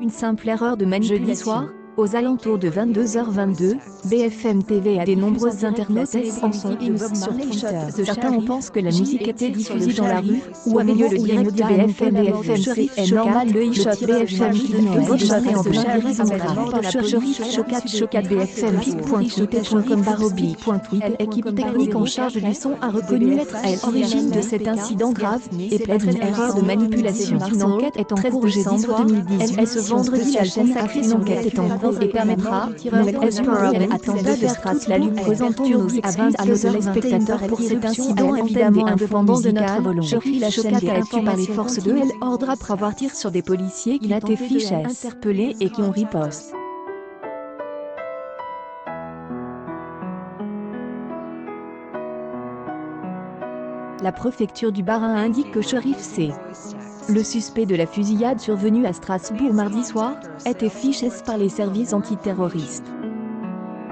Une simple erreur de manipulation. Jeudi soir, aux alentours de 22h22, BFM TV a des nombreux internautes en son hymne sur Twitter. Certains en pensent que la musique était diffusée dans la rue, ou au milieu le direct de BFM est normal le e-shot BFM ignore en Showcat BFM.com l'équipe technique en charge du son a reconnu être à l'origine de cet incident grave et plaide une erreur de manipulation. Une enquête est en cours jeudi soir 2018. Ce vendredi, la chaîne sacrée son enquête est en cours et permettra, attentat de Strasbourg, présentons nos avis à nos téléspectateurs pour cet incident évidemment indépendant de notre volonté. La chaîne est actue par les forces de l'ordre après avoir tiré sur des policiers qui ont été fichés, interpellés et qui ont riposte. La préfecture du Bas-Rhin indique que Cherif C., le suspect de la fusillade survenue à Strasbourg mardi soir, était fiché par les services antiterroristes.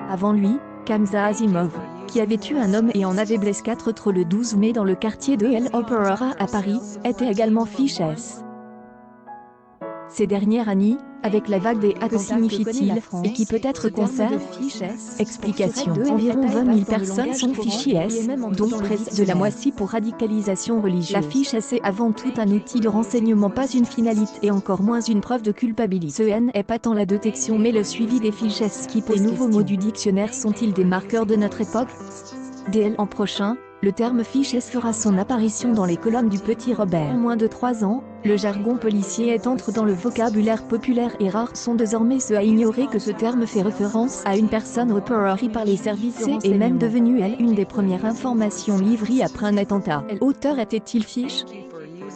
Avant lui, Kamza Asimov, qui avait tué un homme et en avait blessé 4 autres le 12 mai dans le quartier de l'Opéra à Paris, était également fiché. Ces dernières années, avec la vague des que signifie-t-il, et qui peut-être concerne explication. Environ 20 000 personnes sont fichées, dont près de la moitié pour radicalisation religieuse. La fiche est avant tout un outil de renseignement, pas une finalité et encore moins une preuve de culpabilité. Ce n'est pas tant la détection mais le suivi des fiches. Les nouveaux mots du dictionnaire sont-ils des marqueurs de notre époque? Dès l'an prochain, le terme fiches fera son apparition dans les colonnes du Petit Robert. En moins de 3 ans, le jargon policier est entré dans le vocabulaire populaire et rares sont désormais ceux à ignorer que ce terme fait référence à une personne repérée par les services et est même devenue une des premières informations livrées après un attentat. L'auteur était-il fiche?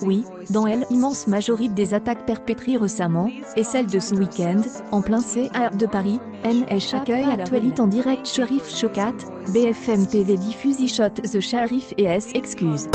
Oui, dans l'immense majorité des attaques perpétrées récemment, et celle de ce week-end, en plein CA de Paris, accueille actualité en direct Cherif Showcat, BFM TV diffuse e-shot The Cherif et S excuse.